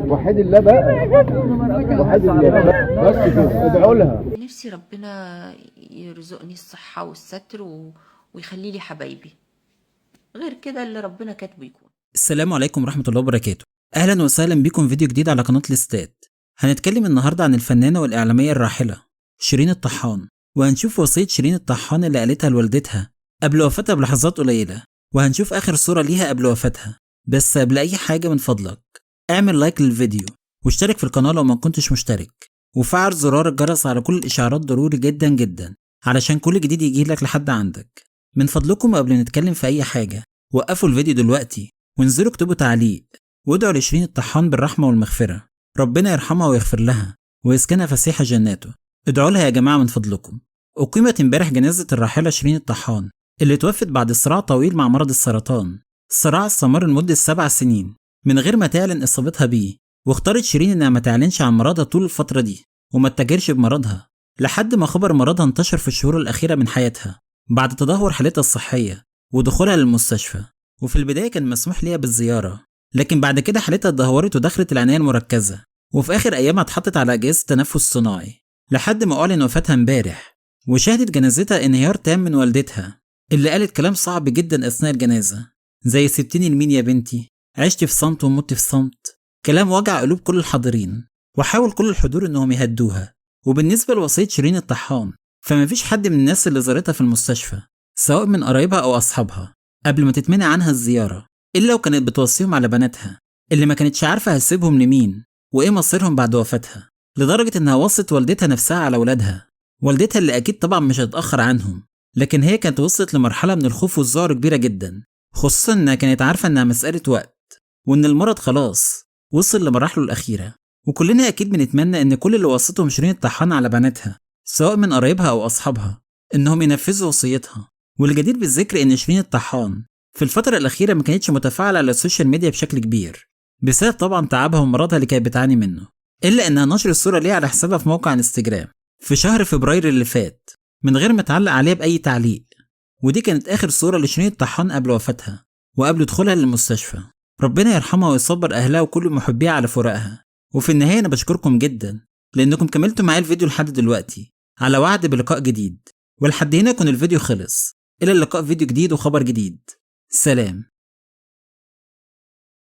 وحيد الله بقى، وحيد الله بس كده، ادعوا لها. نفسي ربنا يرزقني الصحة والستر ويخلي لي حبايبي، غير كده اللي ربنا كاتبه يكون. السلام عليكم ورحمة الله وبركاته. أهلا وسهلا بكم فيديو جديد على قناة الاستاد. هنتكلم النهاردة عن الفنانة والإعلامية الراحلة شيرين الطحان، وهنشوف وصية شيرين الطحان اللي قالتها لوالدتها قبل وفاتها بلحظات قليلة، وهنشوف آخر صورة ليها قبل وفاتها. بس قبل أي حاجة من فضلك اعمل لايك للفيديو واشترك في القناة لو ما كنتش مشترك، وفعل زرار الجرس على كل الإشعارات ضروري جدا جدا علشان كل جديد يجيلك لحد عندك. من فضلكم قبل نتكلم في أي حاجة وقفوا الفيديو دلوقتي وانزلوا اكتبوا تعليق وادعوا لشيرين الطحان بالرحمة والمغفرة، ربنا يرحمها ويغفر لها ويسكنها فسيح جناته. ادعوا لها يا جماعة من فضلكم. أقيمت امبارح جنازة الراحلة شيرين الطحان اللي توفت بعد صراع طويل مع مرض السرطان. الصراع استمر لمدة 7 سنين من غير ما تعلن إصابتها بيه، واختارت شيرين إنها ما تعلنش عن مرضها طول الفترة دي وما تتاجرش بمرضها لحد ما خبر مرضها انتشر في الشهور الأخيرة من حياتها بعد تدهور حالتها الصحية ودخولها للمستشفى. وفي البداية كان مسموح ليها بالزيارة، لكن بعد كده حالتها اتدهورت ودخلت العناية المركزة، وفي آخر أيامها اتحطت على أجهزة تنفس صناعي لحد ما أعلن وفاتها امبارح. وشهدت جنازتها انهيار تام من والدتها اللي قالت كلام صعب جدا أثناء الجنازة، زي سبتيني لمين يا بنتي، عشت في صمت ومت في صمت، كلام وجع قلوب كل الحاضرين. وحاول كل الحضور انهم يهدوها. وبالنسبة لوصية شيرين الطحان فما فيش حد من الناس اللي زارتها في المستشفى سواء من قرايبها أو أصحابها قبل ما تتمنع عنها الزيارة إلا وكانت بتوصيهم على بناتها اللي ما كانتش عارفة هتسيبهم لمين وإيه مصيرهم بعد وفاتها، لدرجة إنها وصت والدتها نفسها على ولادها. والدتها اللي أكيد طبعا مش هتتأخر عنهم، لكن هي كانت وصلت لمرحلة من الخوف والذعر كبيرة جدا، خصوصا إنها كانت عارفة إنها مسألة وقت وإن المرض خلاص وصل لمراحله الأخيرة. وكلنا أكيد بنتمنى إن كل اللي وصتهم شيرين الطحان على بناتها سواء من قرايبها أو أصحابها إنهم ينفذوا وصيتها. والجدير بالذكر إن شيرين الطحان في الفترة الأخيرة ما كانتش متفاعلة على السوشيال ميديا بشكل كبير بسبب طبعا تعبها ومرضها اللي كانت بتعاني منه، إلا إنها نشر الصورة ليها على حسابها في موقع انستجرام في شهر فبراير اللي فات من غير ما تعلق عليها بأي تعليق. ودي كانت آخر صورة لشيرين الطحان قبل وفاتها وقبل دخولها للمستشفى. ربنا يرحمها ويصبر أهلها وكل محبيها على فراقها. وفي النهاية أنا بشكركم جدا لأنكم كملتوا معايا الفيديو لحد دلوقتي، على وعد بلقاء جديد. ولحد هنا يكون الفيديو خلص، إلى اللقاء في فيديو جديد وخبر جديد. سلام.